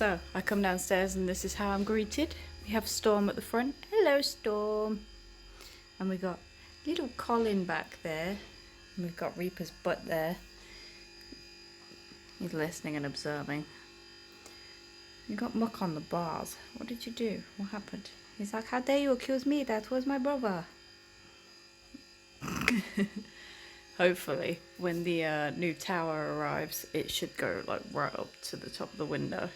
So I come downstairs and this is how I'm greeted. We have Storm at the front. Hello, Storm. And we got little Colin back there. And we've got Reaper's butt there. He's listening and observing. You got muck on the bars. What did you do? What happened? He's like, how dare you accuse me? That was my brother. Hopefully, when the new tower arrives, it should go like right up to the top of the window.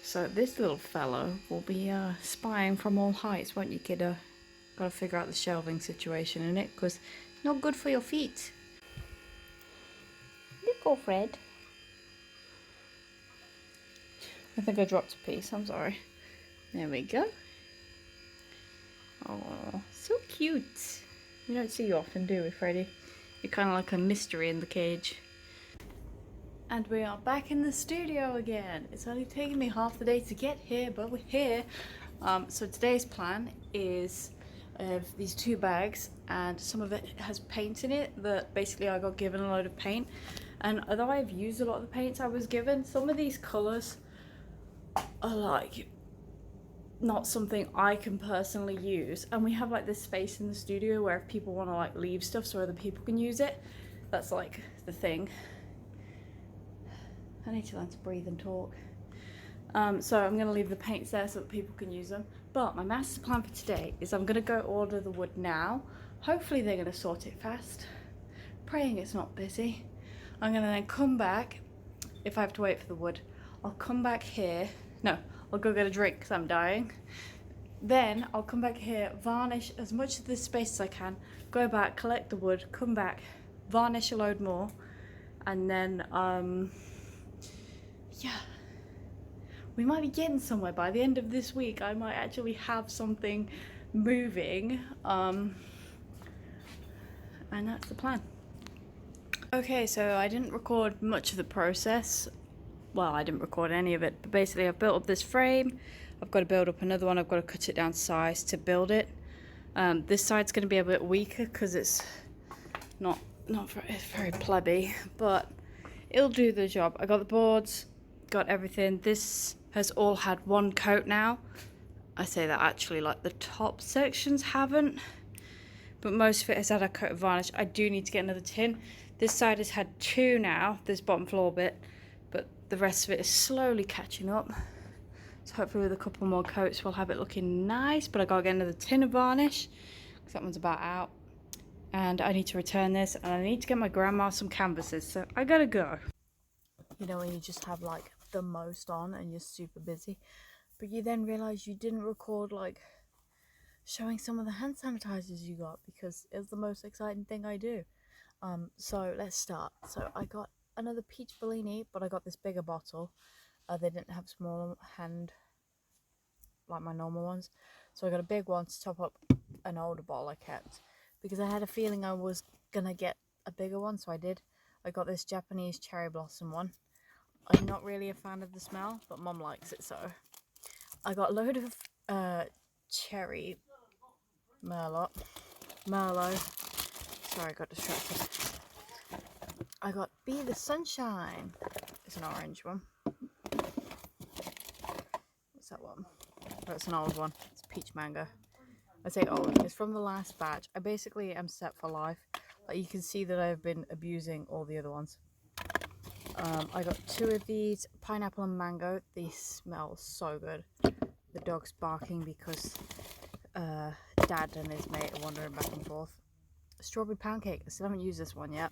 So this little fellow will be spying from all heights, won't you, kiddo? Gotta figure out the shelving situation in it, because it's not good for your feet. Little Fred. I think I dropped a piece, I'm sorry. There we go. Oh, so cute. We don't see you often, do we, Freddy? You're kind of like a mystery in the cage. And we are back in the studio again. It's only taken me half the day to get here, but we're here. So today's plan is I have these 2 bags, and some of it has paint in it that basically I got given a load of paint. And although I've used a lot of the paints I was given, some of these colours are like not something I can personally use. And we have like this space in the studio where if people want to like leave stuff so other people can use it, that's like the thing. I need to learn to breathe and talk. So I'm going to leave the paints there so that people can use them. But my master plan for today is I'm going to go order the wood now. Hopefully they're going to sort it fast. Praying it's not busy. I'm going to then come back. If I have to wait for the wood, I'll come back here. No, I'll go get a drink because I'm dying. Then I'll come back here, varnish as much of this space as I can, go back, collect the wood, come back, varnish a load more, and then yeah, we might be getting somewhere by the end of this week. I might actually have something moving, and that's the plan. Okay, so I didn't record much of the process. Well, I didn't record any of it, but basically I've built up this frame. I've got to build up another one. I've got to cut it down to size to build it. This side's going to be a bit weaker because it's not very plebby, but it'll do the job. I got the boards, got everything. This has all had one coat now. I say that actually, like the top sections haven't, but most of it has had a coat of varnish. I do need to get another tin. This side has had 2 now, this bottom floor bit, but the rest of it is slowly catching up. So hopefully with a couple more coats we'll have it looking nice, but I gotta get another tin of varnish because that one's about out. And I need to return this, and I need to get my grandma some canvases, so I gotta go. You know when you just have like the most on and you're super busy, but you then realise you didn't record like showing some of the hand sanitizers you got, because it's the most exciting thing I do. So let's start. So I got another peach Bellini, but I got this bigger bottle. They didn't have smaller hand like my normal ones, so I got a big one to top up an older bottle I kept, because I had a feeling I was gonna get a bigger one, so I did. I got this Japanese cherry blossom one. I'm not really a fan of the smell, but Mum likes it, so I got a load of cherry Merlot. Sorry, I got distracted. I got Be the Sunshine. It's an orange one. What's that one? Oh, it's an old one. It's peach mango. I say old. It's from the last batch. I basically am set for life. Like you can see that I've been abusing all the other ones. I got 2 of these, pineapple and mango. These smell so good. The dog's barking because Dad and his mate are wandering back and forth. Strawberry pound cake. I still haven't used this one yet.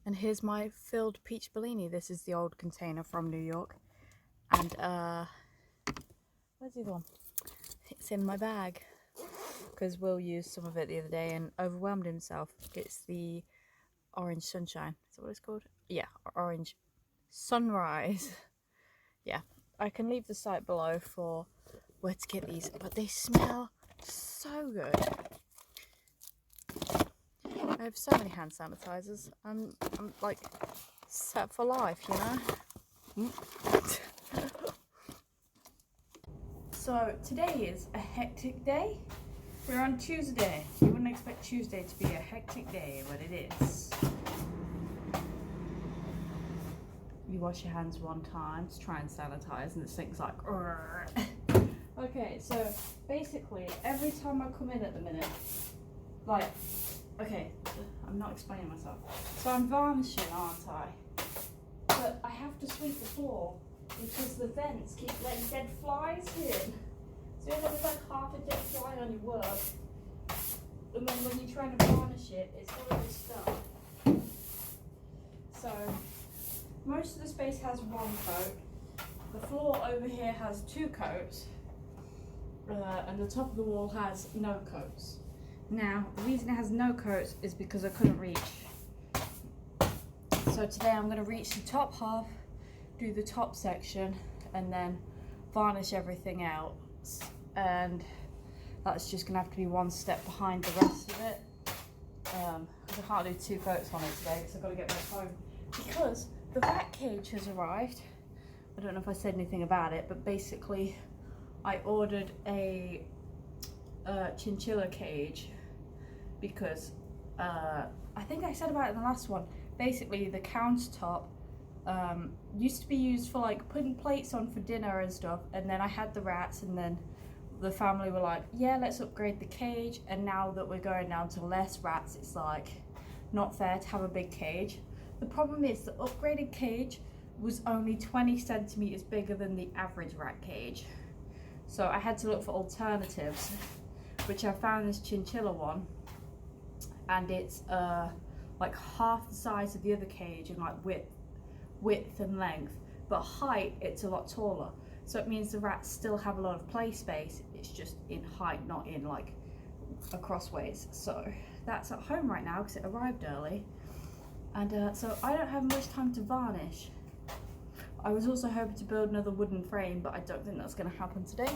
And here's my filled peach Bellini. This is the old container from New York. And where's the other one? It's in my bag because Will used some of it the other day and overwhelmed himself. It's the orange sunshine. Is that what it's called? Yeah, orange sunrise. Yeah, I can leave the site below for where to get these, but they smell so good. I have so many hand sanitizers. I'm like set for life, you know. So today is a hectic day. We're on Tuesday. You wouldn't expect Tuesday to be a hectic day, but it is. you wash your hands one time to try and sanitize, and this thing's like okay, so basically every time I come in at the minute, like, okay, I'm not explaining myself, so I'm varnishing, aren't I? But I have to sweep the floor because the vents keep letting dead flies in. So you end up with like half a dead fly on your work, and then when you're trying to varnish it, it's already stuck. So most of the space has one coat. The floor over here has 2 coats, and the top of the wall has no coats. Now, the reason it has no coats is because I couldn't reach. So today I'm going to reach the top half, do the top section, and then varnish everything else. And that's just going to have to be one step behind the rest of it. Because I can't do 2 coats on it today because I've got to get back home. Because the rat cage has arrived. I don't know if I said anything about it, but basically I ordered a chinchilla cage because I think I said about it in the last one. Basically the countertop used to be used for like putting plates on for dinner and stuff, and then I had the rats, and then the family were like, yeah, let's upgrade the cage, and now that we're going down to less rats, it's like not fair to have a big cage. The problem is the upgraded cage was only 20 centimeters bigger than the average rat cage. So I had to look for alternatives, which I found this chinchilla one, and it's like half the size of the other cage in like width and length, but height it's a lot taller. So it means the rats still have a lot of play space, it's just in height, not in like crossways. So that's at home right now because it arrived early, and so I don't have much time to varnish. I was also hoping to build another wooden frame, but I don't think that's going to happen today.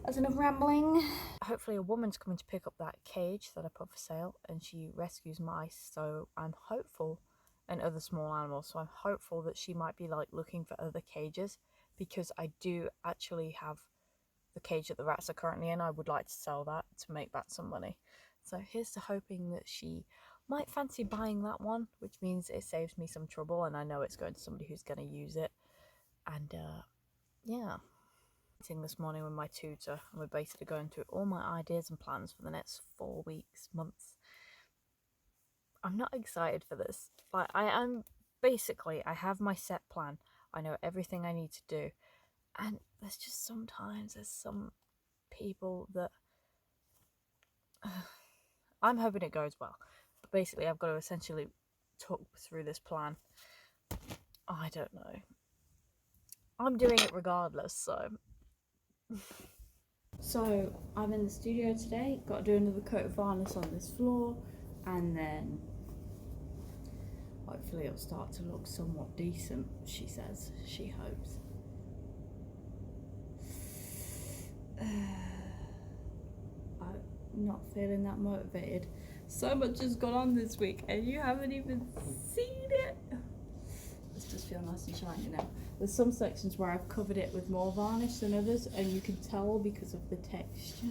That's enough rambling. Hopefully a woman's coming to pick up that cage that I put for sale, and she rescues mice, so I'm hopeful, and other small animals, so I'm hopeful that she might be like looking for other cages, because I do actually have the cage that the rats are currently in. I would like to sell that to make back some money. So here's to hoping that she might fancy buying that one, which means it saves me some trouble, and I know it's going to somebody who's going to use it. And yeah, this morning with my tutor, and we're basically going through all my ideas and plans for the next 4 weeks, months. I'm not excited for this. Like, I am basically, I have my set plan. I know everything I need to do, and there's just sometimes there's some people that I'm hoping it goes well, but basically I've got to essentially talk through this plan. I don't know. I'm doing it regardless, so. So I'm in the studio today, got to do another coat of varnish on this floor, and then hopefully it'll start to look somewhat decent, she says, she hopes. I'm not feeling that motivated. So much has gone on this week and you haven't even seen it. Let's just feel nice and shiny now. There's some sections where I've covered it with more varnish than others, and you can tell because of the texture.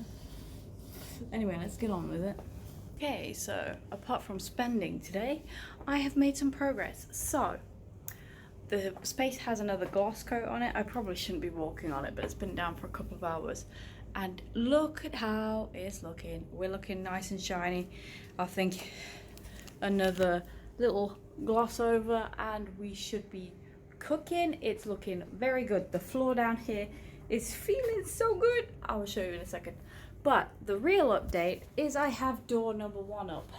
Anyway, let's get on with it. Okay, so apart from spending today, I have made some progress. So the space has another gloss coat on it. I probably shouldn't be walking on it, but it's been down for a couple of hours. And look at how it's looking. We're looking nice and shiny. I think another little gloss over and we should be cooking. It's looking very good. The floor down here is feeling so good. I will show you in a second. But the real update is I have door number 1 up.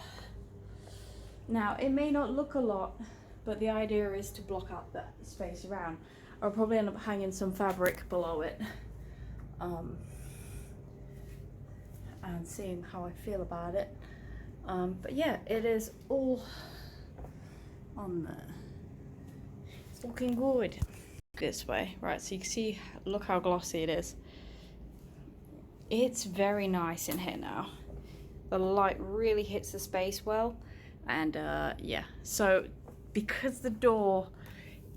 Now, it may not look a lot, but the idea is to block out that space around. I'll probably end up hanging some fabric below it. And seeing how I feel about it. But yeah, it is all on there. It's looking good. This way, right, so you can see, look how glossy it is. It's very nice in here now. The light really hits the space well, and yeah, so because the door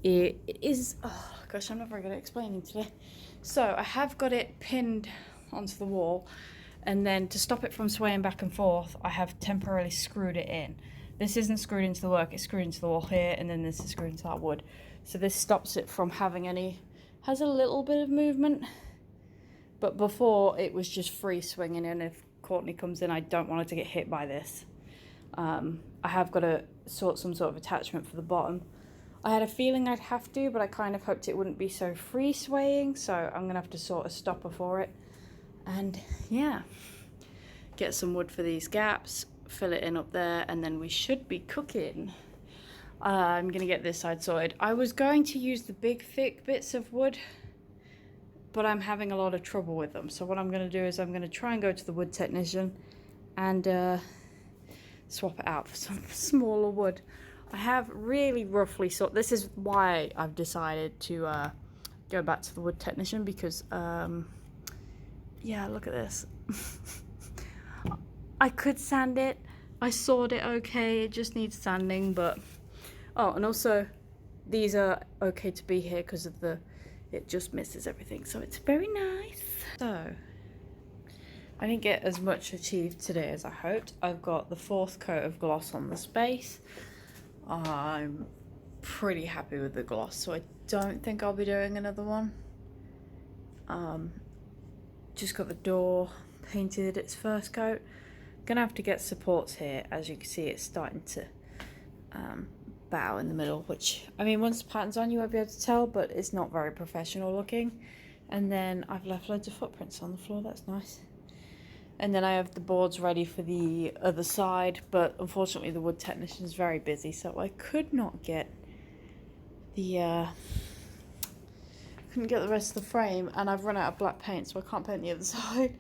it is, oh gosh, I'm not very good at explaining today. So I have got it pinned onto the wall, and then to stop it from swaying back and forth, I have temporarily screwed it in. this isn't screwed into the work, it's screwed into the wall here, and then this is screwed into that wood. So this stops it from having any, has a little bit of movement, but before it was just free swinging, and if Courtney comes in, I don't want her to get hit by this. I have got to sort some sort of attachment for the bottom. I had a feeling I'd have to, but I kind of hoped it wouldn't be so free swaying, so I'm going to have to sort a stopper for it. And yeah, get some wood for these gaps, fill it in up there, and then we should be cooking. I'm going to get this side sorted. I was going to use the big thick bits of wood, but I'm having a lot of trouble with them. So what I'm going to do is I'm going to try and go to the wood technician and swap it out for some smaller wood. I have really roughly sort. This is why I've decided to go back to the wood technician, because yeah, look at this. I could sand it. I sawed it okay. It just needs sanding, but oh, and also these are okay to be here because of the, it just misses everything, so it's very nice. So I didn't get as much achieved today as I hoped. I've got the 4th coat of gloss on the space. I'm pretty happy with the gloss, so I don't think I'll be doing another one. Just got the door painted its 1st coat. Gonna have to get supports here. As you can see, it's starting to bow in the middle, which, I mean, once the pattern's on you won't be able to tell, but it's not very professional looking. And then I've left loads of footprints on the floor. That's nice. And then I have the boards ready for the other side, but unfortunately the wood technician is very busy, so I could not get the couldn't get the rest of the frame, and I've run out of black paint, so I can't paint the other side.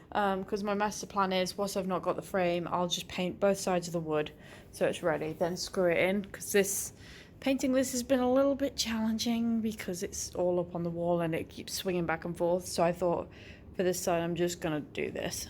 Because my master plan is, once I've not got the frame, I'll just paint both sides of the wood so it's ready, then screw it in, because painting this has been a little bit challenging because it's all up on the wall and it keeps swinging back and forth. So I thought for this side I'm just gonna do this.